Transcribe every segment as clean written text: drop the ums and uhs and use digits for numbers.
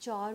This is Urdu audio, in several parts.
4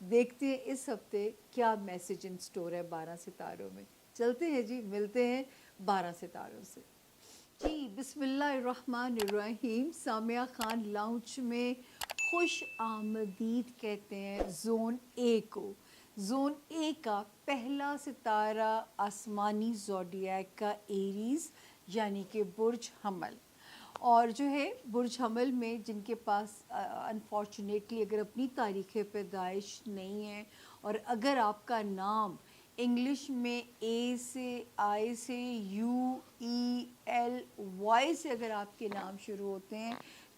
دیکھتے ہیں اس ہفتے کیا میسج ان سٹور ہے 12 ستاروں میں. چلتے ہیں جی, ملتے ہیں 12 ستاروں سے. جی بسم اللہ الرحمن الرحیم. سامیہ خان لاؤنج میں خوش آمدید کہتے ہیں زون اے کو. زون اے کا پہلا ستارہ آسمانی زوڈیاک کا ایریز یعنی کہ برج حمل. اور جو ہے برج حمل میں جن کے پاس انفارچونیٹلی اگر اپنی تاریخ پیدائش نہیں ہے, اور اگر آپ کا نام انگلش میں اے سے, آئی سے, یو, ای, ایل, وائی سے اگر آپ کے نام شروع ہوتے ہیں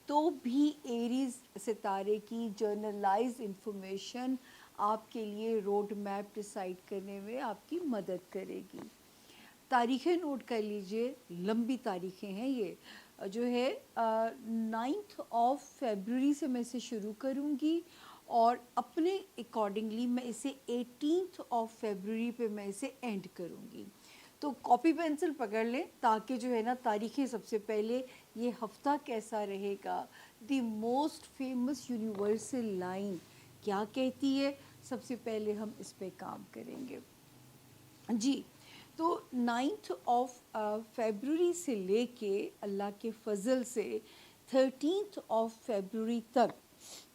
تو بھی ایریز ستارے کی جرنلائز انفارمیشن آپ کے لیے روڈ میپ ڈیسائیڈ کرنے میں آپ کی مدد کرے گی. تاریخیں نوٹ کر لیجئے, لمبی تاریخیں ہیں یہ. جو ہے 9 فیبروری سے میں اسے شروع کروں گی اور اپنے اکارڈنگلی میں اسے 18 فیبروری پہ میں اسے اینڈ کروں گی. تو کاپی پینسل پکڑ لیں تاکہ جو ہے نا تاریخیں سب سے پہلے یہ ہفتہ کیسا رہے گا, the most famous universal line کیا کہتی ہے, سب سے پہلے ہم اس پہ کام کریں گے. جی تو 9 فیبروری سے لے کے اللہ کے فضل سے 13 فیبروری تک,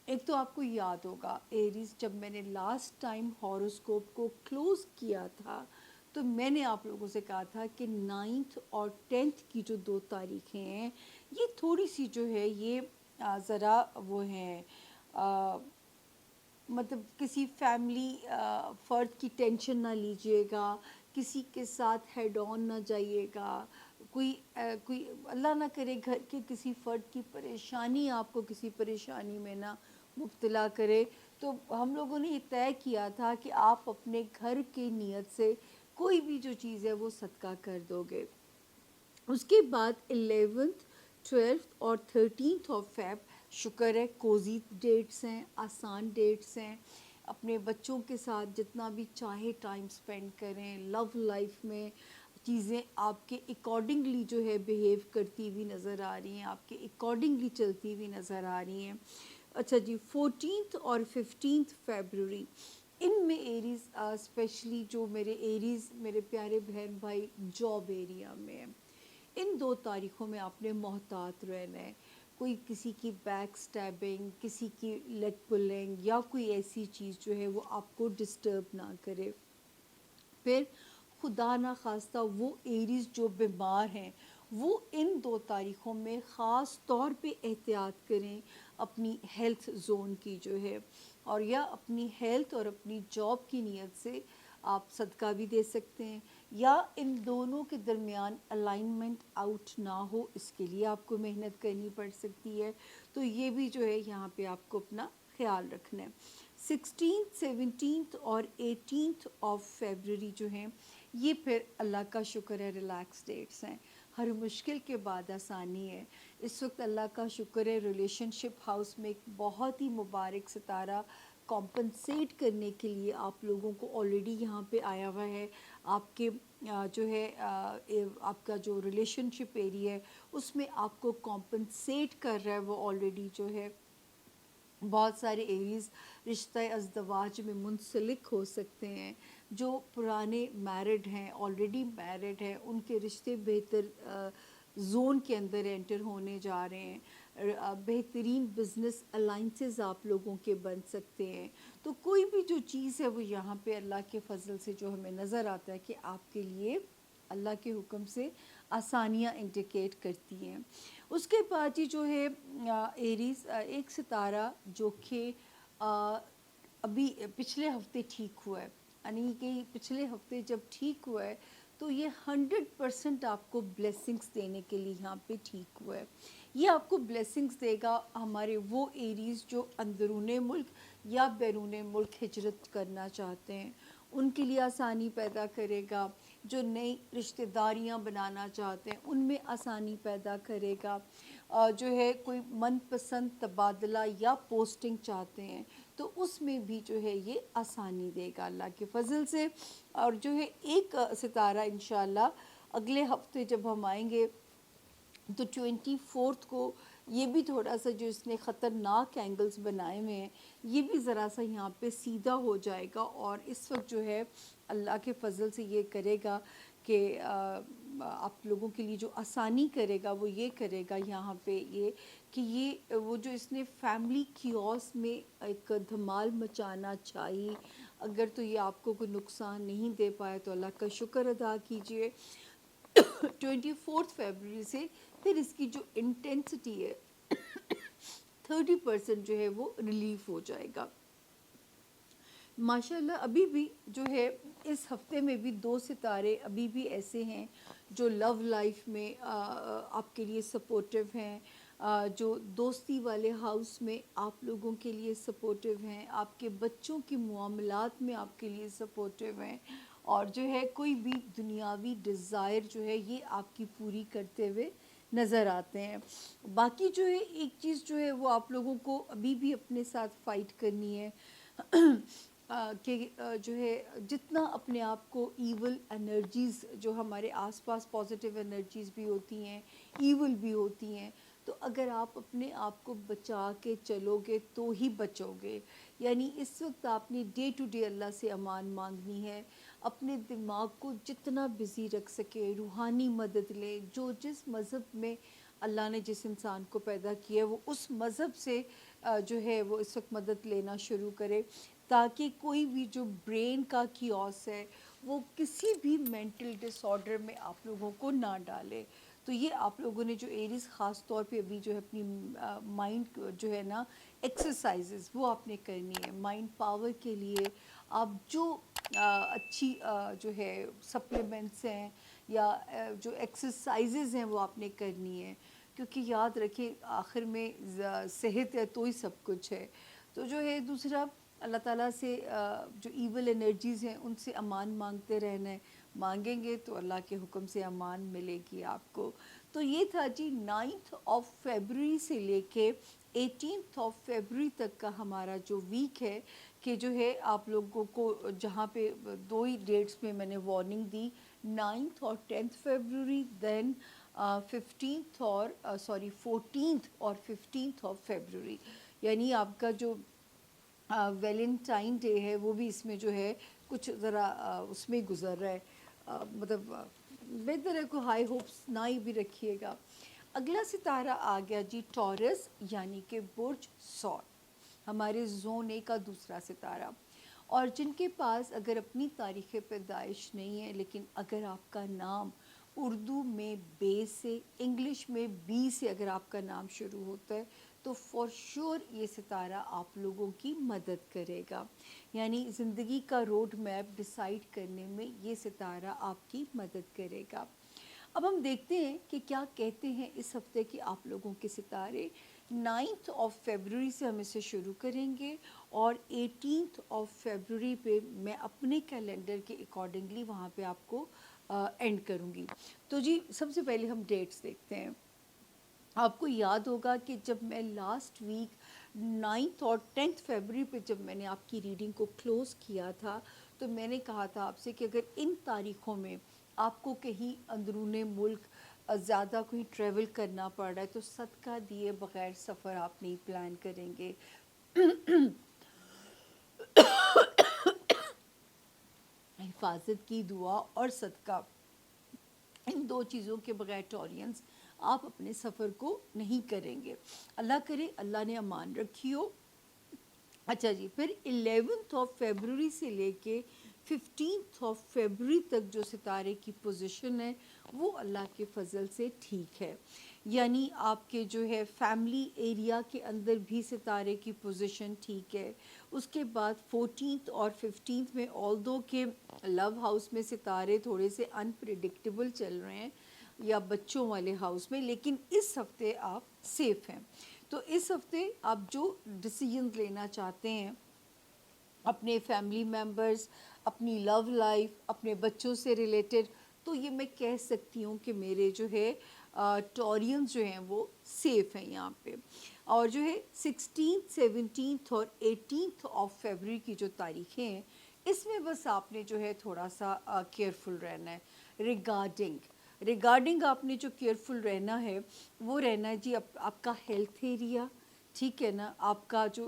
ایک تو آپ کو یاد ہوگا ایریز جب میں نے لاسٹ ٹائم ہاروسکوپ کو کلوز کیا تھا تو میں نے آپ لوگوں سے کہا تھا کہ 9 اور 10 کی جو 2 تاریخیں ہیں یہ تھوڑی سی جو ہے یہ ذرا وہ ہیں, مطلب کسی فیملی فرد کی ٹینشن نہ لیجئے گا, کسی کے ساتھ ہیڈ آن نہ جائیے گا, کوئی اللہ نہ کرے گھر کے کسی فرد کی پریشانی آپ کو کسی پریشانی میں نہ مبتلا کرے. تو ہم لوگوں نے یہ طے کیا تھا کہ آپ اپنے گھر کی نیت سے کوئی بھی جو چیز ہے وہ صدقہ کر دو گے. اس کے بعد 11 12 اور 13 فیب شکر ہے کوزی ڈیٹس ہیں, آسان ڈیٹس ہیں. اپنے بچوں کے ساتھ جتنا بھی چاہے ٹائم سپینڈ کریں. لو لائف میں چیزیں آپ کے اکارڈنگلی جو ہے بیہیو کرتی ہوئی نظر آ رہی ہیں, آپ کے اکارڈنگلی چلتی ہوئی نظر آ رہی ہیں. اچھا جی 14 اور 15 فیبروری ان میں ایریز اسپیشلی جو میرے ایریز میرے پیارے بہن بھائی جاب ایریا میں ہیں, ان 2 تاریخوں میں آپ نے محتاط رہنا ہے. کوئی کسی کی بیک سٹیبنگ, کسی کی لیگ پلنگ یا کوئی ایسی چیز جو ہے وہ آپ کو ڈسٹرب نہ کرے. پھر خدا نہ خواستہ وہ ایریز جو بیمار ہیں وہ ان 2 تاریخوں میں خاص طور پہ احتیاط کریں اپنی ہیلتھ زون کی جو ہے, اور یا اپنی ہیلتھ اور اپنی جاب کی نیت سے آپ صدقہ بھی دے سکتے ہیں, یا ان دونوں کے درمیان الائنمنٹ آؤٹ نہ ہو اس کے لیے آپ کو محنت کرنی پڑ سکتی ہے. تو یہ بھی جو ہے یہاں پہ آپ کو اپنا خیال رکھنا ہے. 16 17 اور 18 فیبروری جو ہیں یہ پھر اللہ کا شکر ہے ریلیکس ڈیٹس ہیں. ہر مشکل کے بعد آسانی ہے. اس وقت اللہ کا شکر ہے ریلیشن شپ ہاؤس میں ایک بہت ہی مبارک ستارہ کمپنسیٹ کرنے کے لیے آپ لوگوں کو آلریڈی یہاں پہ آیا ہوا ہے. آپ کے جو ہے آپ کا جو ریلیشن شپ ایریا ہے اس میں آپ کو کمپنسیٹ کر رہا ہے وہ آلریڈی جو ہے. بہت سارے ایریز رشتہ ازدواج میں منسلک ہو سکتے ہیں. جو پرانے میرڈ ہیں, آلریڈی میرڈ ہیں, ان کے رشتے بہتر زون کے اندر انٹر ہونے جا رہے ہیں. بہترین بزنس الائنسز آپ لوگوں کے بن سکتے ہیں. تو کوئی بھی جو چیز ہے وہ یہاں پہ اللہ کے فضل سے جو ہمیں نظر آتا ہے کہ آپ کے لیے اللہ کے حکم سے آسانیاں انڈیکیٹ کرتی ہیں. اس کے بعد ہی جو ہے ایریز ایک ستارہ جو کہ ابھی پچھلے ہفتے ٹھیک ہوا ہے, یعنی کہ پچھلے ہفتے جب ٹھیک ہوا ہے تو یہ 100% آپ کو بلیسنگز دینے کے لیے یہاں پہ ٹھیک ہوا ہے. یہ آپ کو بلیسنگز دے گا ہمارے وہ ایریز جو اندرون ملک یا بیرون ملک ہجرت کرنا چاہتے ہیں, ان کے لیے آسانی پیدا کرے گا. جو نئی رشتہ داریاں بنانا چاہتے ہیں ان میں آسانی پیدا کرے گا. جو ہے کوئی من پسند تبادلہ یا پوسٹنگ چاہتے ہیں تو اس میں بھی جو ہے یہ آسانی دے گا اللہ کے فضل سے. اور جو ہے ایک ستارہ انشاءاللہ اگلے ہفتے جب ہم آئیں گے تو 24 کو یہ بھی تھوڑا سا جو اس نے خطرناک اینگلز بنائے ہوئے ہیں یہ بھی ذرا سا یہاں پہ سیدھا ہو جائے گا، اور اس وقت جو ہے اللہ کے فضل سے یہ کرے گا کہ آپ لوگوں کے لیے جو آسانی کرے گا وہ یہ کرے گا یہاں پہ یہ کہ یہ وہ جو اس نے فیملی کیوس میں ایک دھمال مچانا چاہیے، اگر تو یہ آپ کو کوئی نقصان نہیں دے پائے تو اللہ کا شکر ادا کیجئے۔ 24 فیبروری سے پھر اس کی جو انٹینسٹی ہے 30% جو ہے وہ ریلیف ہو جائے گا ماشاءاللہ۔ ابھی بھی جو ہے اس ہفتے میں بھی 2 ستارے ابھی بھی ایسے ہیں جو لو لائف میں آپ کے لیے سپورٹیو ہیں، جو دوستی والے ہاؤس میں آپ لوگوں کے لیے سپورٹیو ہیں، آپ کے بچوں کے معاملات میں آپ کے لیے سپورٹیو ہیں، اور جو ہے کوئی بھی دنیاوی ڈیزائر جو ہے یہ آپ کی پوری کرتے ہوئے نظر آتے ہیں۔ باقی جو ہے ایک چیز جو ہے وہ آپ لوگوں کو ابھی بھی اپنے ساتھ فائٹ کرنی ہے کہ جو ہے جتنا اپنے آپ کو ایول انرجیز جو ہمارے آس پاس پازیٹیو انرجیز بھی ہوتی ہیں ایول بھی ہوتی ہیں، تو اگر آپ اپنے آپ کو بچا کے چلو گے تو ہی بچو گے۔ یعنی اس وقت آپ نے ڈے ٹو ڈے اللہ سے امان مانگنی ہے، اپنے دماغ کو جتنا بزی رکھ سکے روحانی مدد لے، جو جس مذہب میں اللہ نے جس انسان کو پیدا کیا ہے وہ اس مذہب سے جو ہے وہ اس وقت مدد لینا شروع کرے، تاکہ کوئی بھی جو برین کا کیوس ہے وہ کسی بھی مینٹل ڈس آرڈر میں آپ لوگوں کو نہ ڈالے۔ تو یہ آپ لوگوں نے جو ایریز خاص طور پہ ابھی جو ہے اپنی مائنڈ جو ہے نا ایکسرسائزز وہ آپ نے کرنی ہے مائنڈ پاور کے لیے۔ آپ جو اچھی جو ہے سپلیمنٹس ہیں یا جو ایکسرسائزز ہیں وہ آپ نے کرنی ہے، کیونکہ یاد رکھیں آخر میں صحت ہے تو ہی سب کچھ ہے۔ تو جو ہے دوسرا اللہ تعالیٰ سے جو ایول انرجیز ہیں ان سے امان مانگتے رہنا ہے، مانگیں گے تو اللہ کے حکم سے امان ملے گی آپ کو۔ تو یہ تھا جی 9 فیبروری سے لے کے 18 فیبروری تک کا ہمارا جو ویک ہے، کہ جو ہے آپ لوگوں کو جہاں پہ 2 ہی ڈیٹس میں میں نے وارننگ دی، 9 اور 10 فیبروری، دین 15 اور 14 اور 15 فیبروری، یعنی آپ کا جو ویلنٹائن ڈے ہے وہ بھی اس میں جو ہے کچھ ذرا اس میں گزر رہا ہے، مطلب بہتر ہے کوئی ہائی ہوپس نہ ہی بھی رکھیے گا۔ اگلا ستارہ آ گیا جی ٹورس، یعنی کہ برج ثور، ہمارے زون اے کا دوسرا ستارہ، اور جن کے پاس اگر اپنی تاریخ پیدائش نہیں ہے لیکن اگر آپ کا نام اردو میں بے سے انگلش میں بی سے اگر آپ کا نام شروع ہوتا ہے تو فور شور یہ ستارہ آپ لوگوں کی مدد کرے گا، یعنی زندگی کا روڈ میپ ڈیسائیڈ کرنے میں یہ ستارہ آپ کی مدد کرے گا۔ اب ہم دیکھتے ہیں کہ کیا کہتے ہیں اس ہفتے کے آپ لوگوں کے ستارے۔ 9 فیبروری سے ہم اسے شروع کریں گے اور 18 فیبروری پہ میں اپنے کیلنڈر کے اکارڈنگلی وہاں پہ آپ کو اینڈ کروں گی۔ تو جی سب سے پہلے ہم ڈیٹس دیکھتے ہیں۔ آپ کو یاد ہوگا کہ جب میں لاسٹ ویک 9 اور 10 فیبروری پہ جب میں نے آپ کی ریڈنگ کو کلوز کیا تھا تو میں نے کہا تھا آپ سے کہ اگر ان تاریخوں میں آپ کو کہیں اندرون ملک زیادہ کہیں ٹریول کرنا پڑ رہا ہے تو صدقہ دیے بغیر سفر آپ نہیں پلان کریں گے۔ حفاظت کی دعا اور صدقہ، ان 2 چیزوں کے بغیر ٹورینز آپ اپنے سفر کو نہیں کریں گے۔ اللہ کرے اللہ نے امان رکھی ہو۔ اچھا جی، پھر 11 فیبروری سے لے کے 15 فیبروری تک جو ستارے کی پوزیشن ہے وہ اللہ کے فضل سے ٹھیک ہے، یعنی آپ کے جو ہے فیملی ایریا کے اندر بھی ستارے کی پوزیشن ٹھیک ہے۔ اس کے بعد 14 اور 15 میں آلدو کے لو ہاؤس میں ستارے تھوڑے سے انپریڈکٹیبل چل رہے ہیں یا بچوں والے ہاؤس میں، لیکن اس ہفتے آپ سیف ہیں۔ تو اس ہفتے آپ جو ڈیسیژنز لینا چاہتے ہیں اپنے فیملی میمبرز، اپنی لو لائف، اپنے بچوں سے ریلیٹڈ، تو یہ میں کہہ سکتی ہوں کہ میرے جو ہے ٹورینز جو ہیں وہ سیف ہیں یہاں پہ۔ اور جو ہے 16، 17 اور 18 فیبروری کی جو تاریخیں ہیں اس میں بس آپ نے جو ہے تھوڑا سا کیئرفل رہنا ہے ریگارڈنگ آپ نے جو کیئرفل رہنا ہے وہ رہنا ہے جی آپ کا ہیلتھ ایریا، ٹھیک ہے نا، آپ کا جو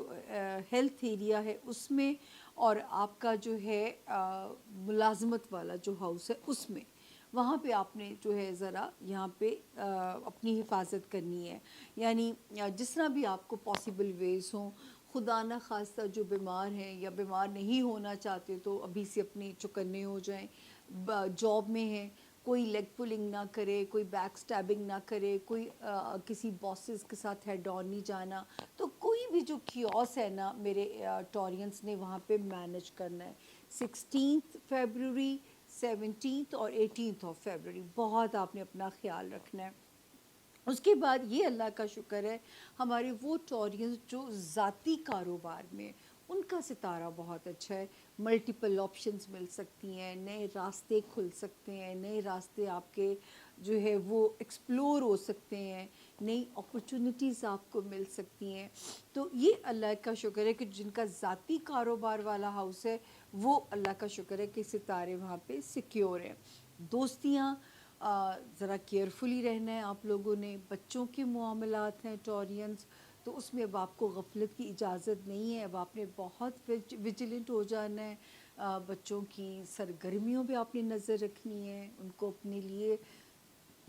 ہیلتھ ایریا ہے اس میں، اور آپ کا جو ہے ملازمت والا جو ہاؤس ہے اس میں، وہاں پہ آپ نے جو ہے ذرا یہاں پہ اپنی حفاظت کرنی ہے. یعنی جس طرح بھی آپ کو پاسبل ویز ہوں، خدا نہ خواستہ جو بیمار ہیں یا بیمار نہیں ہونا چاہتے تو ابھی سے اپنے چکنے ہو جائیں. جاب میں ہیں، کوئی لیگ پولنگ نہ کرے، کوئی بیک سٹیبنگ نہ کرے، کوئی کسی باسز کے ساتھ ہیڈ آن نہیں جانا. تو کوئی بھی جو کیوس ہے نا میرے ٹورینس نے وہاں پہ مینج کرنا ہے. 16 فیبروری، 17 اور 18 فیبروری بہت آپ نے اپنا خیال رکھنا ہے. اس کے بعد یہ اللہ کا شکر ہے ہمارے وہ ٹورینس جو ذاتی کاروبار میں، ان کا ستارہ بہت اچھا ہے. ملٹیپل آپشنز مل سکتی ہیں، نئے راستے کھل سکتے ہیں، نئے راستے آپ کے جو ہے وہ ایکسپلور ہو سکتے ہیں، نئی اپرچونٹیز آپ کو مل سکتی ہیں. تو یہ اللہ کا شکر ہے کہ جن کا ذاتی کاروبار والا ہاؤس ہے وہ اللہ کا شکر ہے کہ ستارے وہاں پہ سیکیور ہیں. دوستیاں ذرا کیئرفلی رہنا ہے آپ لوگوں نے. بچوں کے معاملات ہیں ٹورینس، تو اس میں اب آپ کو غفلت کی اجازت نہیں ہے. اب آپ نے بہت ویجیلنٹ ہو جانا ہے. بچوں کی سرگرمیوں پہ آپ نے نظر رکھنی ہے، ان کو اپنے لیے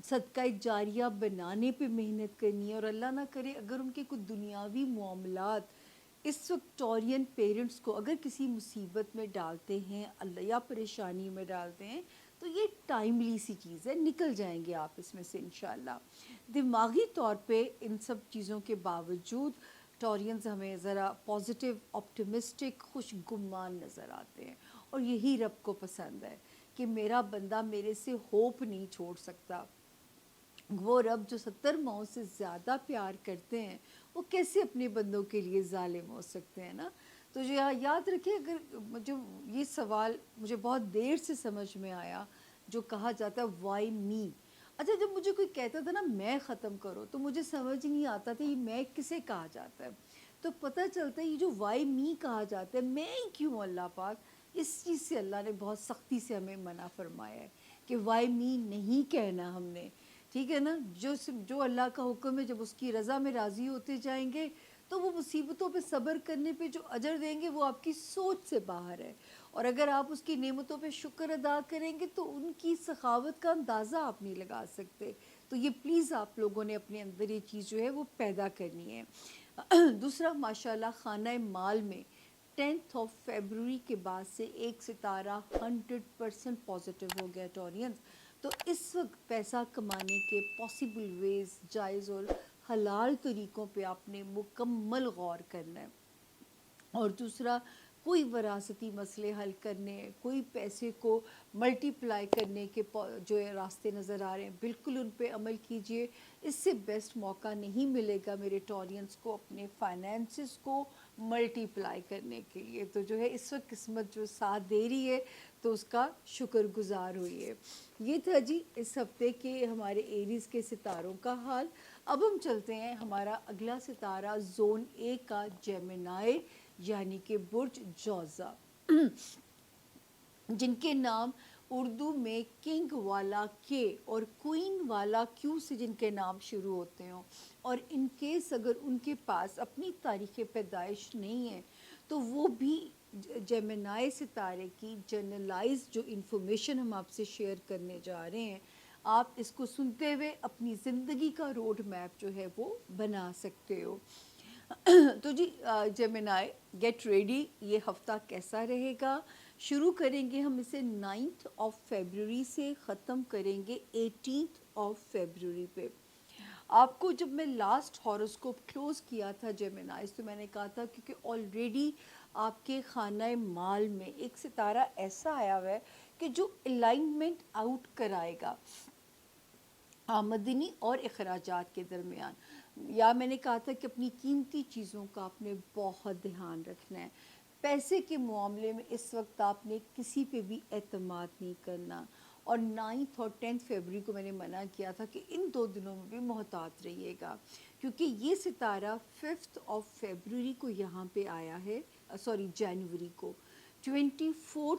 صدقہ جاریہ بنانے پہ محنت کرنی ہے. اور اللہ نہ کرے اگر ان کے کچھ دنیاوی معاملات اس وقت ٹورین پیرنٹس کو اگر کسی مصیبت میں ڈالتے ہیں اللہ یا پریشانی میں ڈالتے ہیں، تو یہ ٹائملی سی چیز ہے، نکل جائیں گے آپ اس میں سے انشاءاللہ. دماغی طور پہ ان سب چیزوں کے باوجود ٹورینز ہمیں ذرا پازیٹیو، آپٹیمسٹک، خوش گمان نظر آتے ہیں. اور یہی رب کو پسند ہے کہ میرا بندہ میرے سے ہوپ نہیں چھوڑ سکتا. وہ رب جو 70 ماؤں سے زیادہ پیار کرتے ہیں وہ کیسے اپنے بندوں کے لیے ظالم ہو سکتے ہیں نا. تو جو یاد رکھیں، اگر جو یہ سوال مجھے بہت دیر سے سمجھ میں آیا جو کہا جاتا ہے وائی می. اچھا جب مجھے کوئی کہتا تھا نا میں ختم کرو، تو مجھے سمجھ نہیں آتا تھا یہ میں کسے کہا جاتا ہے. تو پتہ چلتا ہے یہ جو وائی می کہا جاتا ہے، میں ہی کیوں، اللہ پاک اس چیز سے اللہ نے بہت سختی سے ہمیں منع فرمایا ہے کہ وائی می نہیں کہنا ہم نے. ٹھیک ہے نا، جو اللہ کا حکم ہے، جب اس کی رضا میں راضی ہوتے جائیں گے تو وہ مصیبتوں پہ صبر کرنے پہ جو اجر دیں گے وہ آپ کی سوچ سے باہر ہے. اور اگر آپ اس کی نعمتوں پہ شکر ادا کریں گے تو ان کی سخاوت کا اندازہ آپ نہیں لگا سکتے. تو یہ پلیز آپ لوگوں نے اپنے اندر یہ چیز جو ہے وہ پیدا کرنی ہے. دوسرا ماشاءاللہ خانہ مال میں 10 فیبروری کے بعد سے ایک ستارہ 100% پازیٹیو ہو گیا ٹورینس. تو اس وقت پیسہ کمانے کے پاسبل ویز، جائز اور حلال طریقوں پہ آپ نے مکمل غور کرنا ہے. اور دوسرا کوئی وراثتی مسئلے حل کرنے، کوئی پیسے کو ملٹی پلائی کرنے کے جو راستے نظر آ رہے ہیں بالکل ان پہ عمل کیجئے. اس سے بیسٹ موقع نہیں ملے گا میرے ٹورینس کو اپنے فائنینسز کو ملٹی پلائی کرنے کے لیے. تو جو ہے اس وقت قسمت جو ساتھ دے رہی ہے تو اس کا شکر گزار ہوئیے. یہ تھا جی اس ہفتے کے ہمارے ایریز کے ستاروں کا حال. اب ہم چلتے ہیں ہمارا اگلا ستارہ زون اے کا جیمنائی یعنی کہ برج جوزا، جن کے نام اردو میں کنگ والا کے اور کوئین والا کیو سے جن کے نام شروع ہوتے ہوں. اور ان کیس اگر ان کے پاس اپنی تاریخ پیدائش نہیں ہے تو وہ بھی جیمنائی ستارے کی جنرلائز جو انفارمیشن ہم آپ سے شیئر کرنے جا رہے ہیں، آپ اس کو سنتے ہوئے اپنی زندگی کا روڈ میپ جو ہے وہ بنا سکتے ہو. تو جی جیمنائی گیٹ ریڈی، یہ ہفتہ کیسا رہے گا؟ شروع کریں گے ہم اسے 9 فیبروری سے، ختم کریں گے 18 فیبروری پہ. آپ کو جب میں لاسٹ ہاروسکوپ کلوز کیا تھا جیمنائز تو میں نے کہا تھا کیونکہ آلریڈی آپ کے خانہ مال میں ایک ستارہ ایسا آیا ہوا ہے کہ جو الائنمنٹ آؤٹ کرائے گا آمدنی اور اخراجات کے درمیان. یا میں نے کہا تھا کہ اپنی قیمتی چیزوں کا آپ نے بہت دھیان رکھنا ہے. پیسے کے معاملے میں اس وقت آپ نے کسی پہ بھی اعتماد نہیں کرنا. اور 9 اور 10 فیبروری کو میں نے منع کیا تھا کہ ان 2 دنوں میں بھی محتاط رہیے گا، کیونکہ یہ ستارہ 5 فیبروری کو یہاں پہ آیا ہے، جنوری کو. 24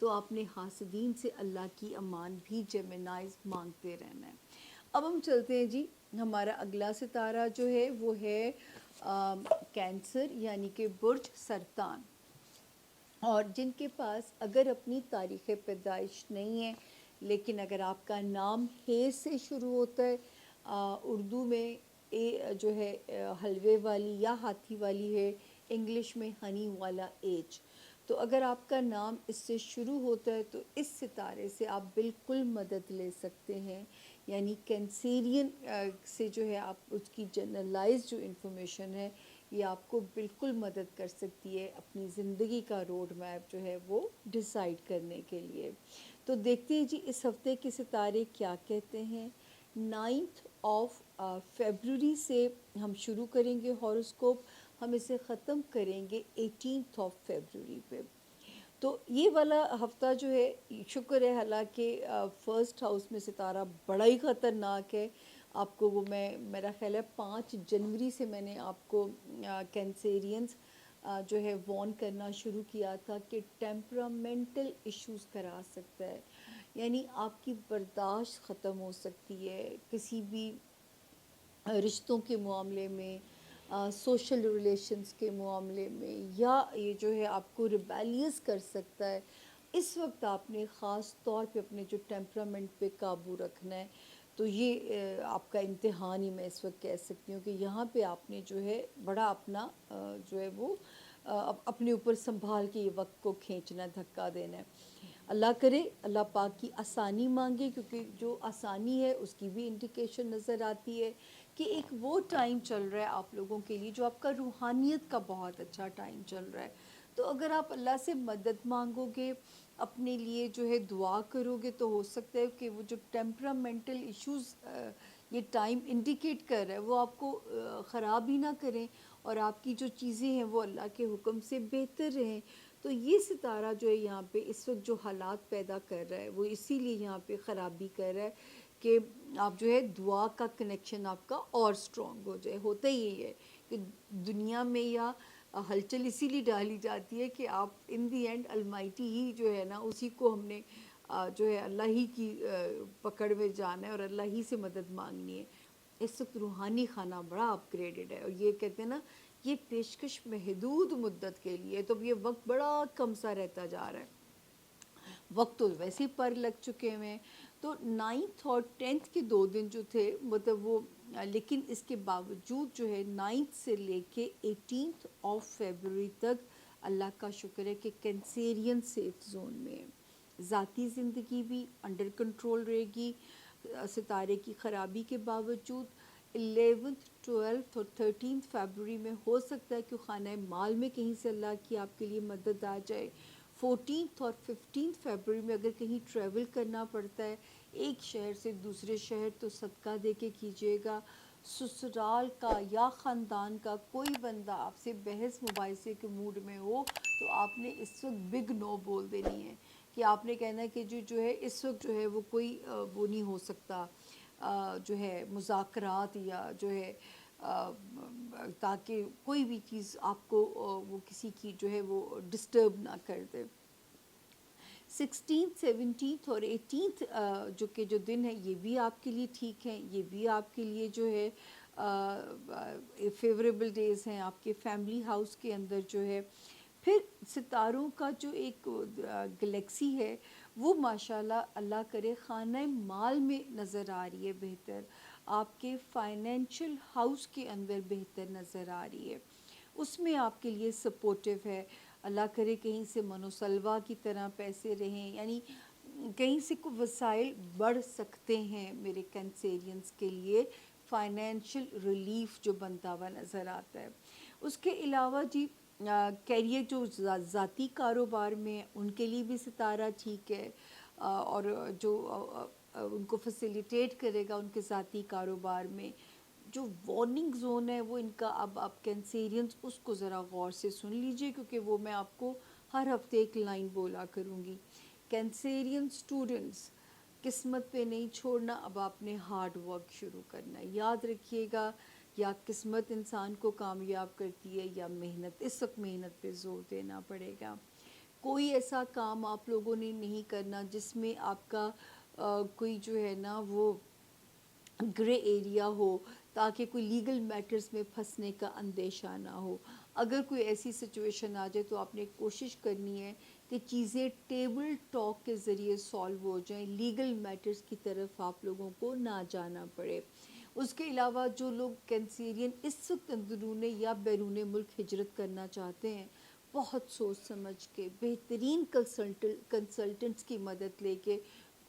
تو آپ نے حاسدین سے اللہ کی امان بھی جیمنائز مانگتے رہنا ہے۔ اب ہم چلتے ہیں جی، ہمارا اگلا ستارہ جو ہے وہ ہے کینسر یعنی کہ برج سرطان، اور جن کے پاس اگر اپنی تاریخ پیدائش نہیں ہے لیکن اگر آپ کا نام ہے سے شروع ہوتا ہے، اردو میں جو ہے حلوے والی یا ہاتھی والی ہے، انگلش میں ہنی والا ایج، تو اگر آپ کا نام اس سے شروع ہوتا ہے تو اس ستارے سے آپ بالکل مدد لے سکتے ہیں، یعنی کینسیرین سے جو ہے آپ اس کی جنرلائز جو انفارمیشن ہے یہ آپ کو بالکل مدد کر سکتی ہے اپنی زندگی کا روڈ میپ جو ہے وہ ڈیسائیڈ کرنے کے لیے۔ تو دیکھتے ہیں جی اس ہفتے کے ستارے کیا کہتے ہیں۔ 9 فیبروری سے ہم شروع کریں گے ہاروسکوپ، ہم اسے ختم کریں گے 18 فیبروری پہ۔ تو یہ والا ہفتہ جو ہے شکر ہے حالانکہ فرسٹ ہاؤس میں ستارہ بڑا ہی خطرناک ہے، آپ کو وہ میرا خیال ہے 5 جنوری سے میں نے آپ کو کینسیرینز جو ہے وارن کرنا شروع کیا تھا کہ ٹیمپرامنٹل ایشوز کرا سکتا ہے، یعنی آپ کی برداشت ختم ہو سکتی ہے کسی بھی رشتوں کے معاملے میں، سوشل ریلیشنز کے معاملے میں، یا یہ جو ہے آپ کو ریبیلیس کر سکتا ہے۔ اس وقت آپ نے خاص طور پہ اپنے جو ٹیمپرامنٹ پہ قابو رکھنا ہے، تو یہ آپ کا امتحان ہی میں اس وقت کہہ سکتی ہوں کہ یہاں پہ آپ نے جو ہے بڑا اپنا جو ہے وہ اپنے اوپر سنبھال کے یہ وقت کو کھینچنا، دھکا دینا ہے۔ اللہ کرے اللہ پاک کی آسانی مانگے، کیونکہ جو آسانی ہے اس کی بھی انڈیکیشن نظر آتی ہے کہ ایک وہ ٹائم چل رہا ہے آپ لوگوں کے لیے جو آپ کا روحانیت کا بہت اچھا ٹائم چل رہا ہے۔ تو اگر آپ اللہ سے مدد مانگو گے، اپنے لیے جو ہے دعا کرو گے، تو ہو سکتا ہے کہ وہ جو ٹیمپرامنٹل ایشوز یہ ٹائم انڈیکیٹ کر رہا ہے وہ آپ کو خراب ہی نہ کریں، اور آپ کی جو چیزیں ہیں وہ اللہ کے حکم سے بہتر رہیں۔ تو یہ ستارہ جو ہے یہاں پہ اس وقت جو حالات پیدا کر رہا ہے وہ اسی لیے یہاں پہ خرابی کر رہا ہے کہ آپ جو ہے دعا کا کنیکشن آپ کا اور سٹرونگ ہو جائے۔ ہوتا ہی یہی ہے کہ دنیا میں یا ہلچل اسی لیے ڈالی جاتی ہے کہ آپ ان دی اینڈ المائٹی ہی جو ہے نا اسی کو ہم نے جو ہے اللہ ہی کی پکڑ میں جانا ہے اور اللہ ہی سے مدد مانگنی ہے۔ اس وقت روحانی خانہ بڑا اپ گریڈڈ ہے، اور یہ کہتے ہیں نا یہ پیشکش محدود مدت کے لیے، تو یہ وقت بڑا کم سا رہتا جا رہا ہے، وقت تو ویسے ہی پر لگ چکے ہوئے۔ تو 9 اور 10 کے 2 دن جو تھے مطلب وہ، لیکن اس کے باوجود جو ہے 9 سے لے کے 18 فیبروری تک اللہ کا شکر ہے کہ کینسیرین سیف زون میں ہے، ذاتی زندگی بھی انڈر کنٹرول رہے گی ستارے کی خرابی کے باوجود۔ 11 12 اور 13 فیبروری میں ہو سکتا ہے کہ خانہ مال میں کہیں سے اللہ کی آپ کے لیے مدد آ جائے۔ 14 اور 15 فیبروری میں اگر کہیں ٹریول کرنا پڑتا ہے ایک شہر سے دوسرے شہر، تو صدقہ دے کے کیجیے گا۔ سسرال کا یا خاندان کا کوئی بندہ آپ سے بحث مباحثے کے موڈ میں ہو تو آپ نے اس وقت بگ نو بول دینی ہے، کہ آپ نے کہنا ہے کہ جو ہے اس وقت جو ہے وہ کوئی وہ نہیں ہو سکتا جو ہے مذاکرات یا جو ہے تاکہ کوئی بھی چیز آپ کو وہ کسی کی جو ہے وہ ڈسٹرب نہ کر دے۔ 16 17 اور 18 جو دن ہے یہ بھی آپ کے لیے ٹھیک ہیں، یہ بھی آپ کے لیے جو ہے فیوریبل ڈیز ہیں آپ کے فیملی ہاؤس کے اندر جو ہے۔ پھر ستاروں کا جو ایک گلیکسی ہے وہ ماشاءاللہ اللہ کرے خانہ مال میں نظر آ رہی ہے بہتر، آپ کے فائنینشل ہاؤس کے اندر بہتر نظر آ رہی ہے، اس میں آپ کے لیے سپورٹیو ہے۔ اللہ کرے کہیں سے منوسلوا کی طرح پیسے رہیں، یعنی کہیں سے کوئی وسائل بڑھ سکتے ہیں میرے کینسیرینز کے لیے، فائنینشل ریلیف جو بنتا ہوا نظر آتا ہے۔ اس کے علاوہ جی کیریئر جو ذاتی کاروبار میں ان کے لیے بھی ستارہ ٹھیک ہے، اور جو ان کو فیسیلیٹیٹ کرے گا ان کے ذاتی کاروبار میں۔ جو وارننگ زون ہے وہ ان کا اب آپ کینسیرینز اس کو ذرا غور سے سن لیجئے، کیونکہ وہ میں آپ کو ہر ہفتے ایک لائن بولا کروں گی۔ کینسیرین اسٹوڈنٹس قسمت پہ نہیں چھوڑنا، اب آپ نے ہارڈ ورک شروع کرنا ہے، یاد رکھیے گا یا قسمت انسان کو کامیاب کرتی ہے یا محنت، اس وقت محنت پہ زور دینا پڑے گا۔ کوئی ایسا کام آپ لوگوں نے نہیں کرنا جس میں آپ کا کوئی جو ہے نا وہ گرے ایریا ہو، تاکہ کوئی لیگل میٹرز میں پھنسنے کا اندیشہ نہ ہو. اگر کوئی ایسی سچویشن آ جائے تو آپ نے کوشش کرنی ہے کہ چیزیں ٹیبل ٹاک کے ذریعے سالو ہو جائیں، لیگل میٹرز کی طرف آپ لوگوں کو نہ جانا پڑے. اس کے علاوہ جو لوگ کینسیرین اس وقت اندرون یا بیرون ملک ہجرت کرنا چاہتے ہیں، بہت سوچ سمجھ کے بہترین کنسلٹنٹس کی مدد لے کے،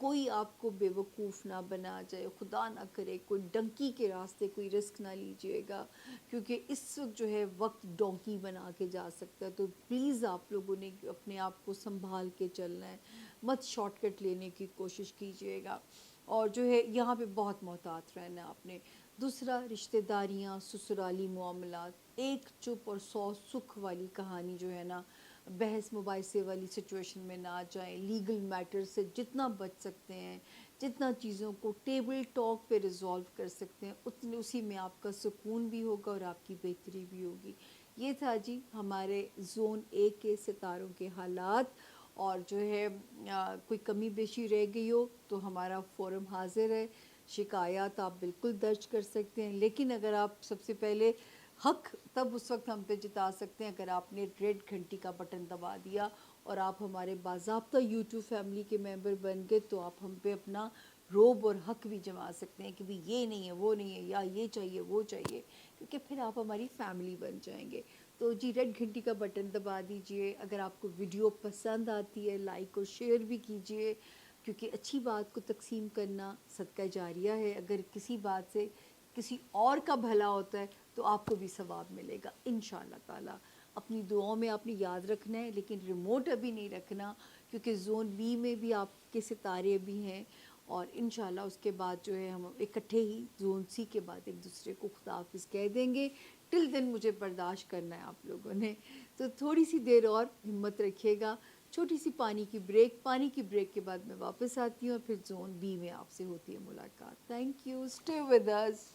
کوئی آپ کو بے وقوف نہ بنا جائے، خدا نہ کرے کوئی ڈنکی کے راستے کوئی رسک نہ لیجیے گا، کیونکہ اس وقت جو ہے وقت ڈونکی بنا کے جا سکتا ہے. تو پلیز آپ لوگوں نے اپنے آپ کو سنبھال کے چلنا ہے، مت شارٹ کٹ لینے کی کوشش کیجیے گا، اور جو ہے یہاں پہ بہت محتاط رہنا ہے آپ نے. دوسرا، رشتہ داریاں، سسرالی معاملات، ایک چپ اور 100 سکھ والی کہانی جو ہے نا، بحث مباحثے والی سچویشن میں نہ جائیں. لیگل میٹر سے جتنا بچ سکتے ہیں، جتنا چیزوں کو ٹیبل ٹاک پہ ریزالو کر سکتے ہیں، اتنے اسی میں آپ کا سکون بھی ہوگا اور آپ کی بہتری بھی ہوگی. یہ تھا جی ہمارے زون اے کے ستاروں کے حالات. اور جو ہے کوئی کمی بیشی رہ گئی ہو تو ہمارا فورم حاضر ہے، شکایات آپ بالکل درج کر سکتے ہیں. لیکن اگر آپ سب سے پہلے حق تب اس وقت ہم پہ جتا سکتے ہیں اگر آپ نے ریڈ گھنٹی کا بٹن دبا دیا اور آپ ہمارے باضابطہ یوٹیوب فیملی کے ممبر بن گئے، تو آپ ہم پہ اپنا روب اور حق بھی جما سکتے ہیں کہ بھی یہ نہیں ہے، وہ نہیں ہے، یا یہ چاہیے، وہ چاہیے، کیونکہ پھر آپ ہماری فیملی بن جائیں گے. تو جی ریڈ گھنٹی کا بٹن دبا دیجئے. اگر آپ کو ویڈیو پسند آتی ہے لائک اور شیئر بھی کیجئے، کیونکہ اچھی بات کو تقسیم کرنا صدقہ جاریہ ہے. اگر کسی بات سے کسی اور کا بھلا ہوتا ہے تو آپ کو بھی ثواب ملے گا انشاءاللہ تعالی. اپنی دعاؤں میں آپ نے یاد رکھنا ہے، لیکن ریموٹ ابھی نہیں رکھنا، کیونکہ زون بی میں بھی آپ کے ستارے بھی ہیں، اور انشاءاللہ اس کے بعد جو ہے ہم اکٹھے ہی زون سی کے بعد ایک دوسرے کو خدا حافظ کہہ دیں گے. ٹل دن مجھے برداشت کرنا ہے آپ لوگوں نے. تو تھوڑی سی دیر اور ہمت رکھیے گا. چھوٹی سی پانی کی بریک کے بعد میں واپس آتی ہوں، اور پھر زون بی میں آپ سے ہوتی ہے ملاقات. Thank you. Stay with us.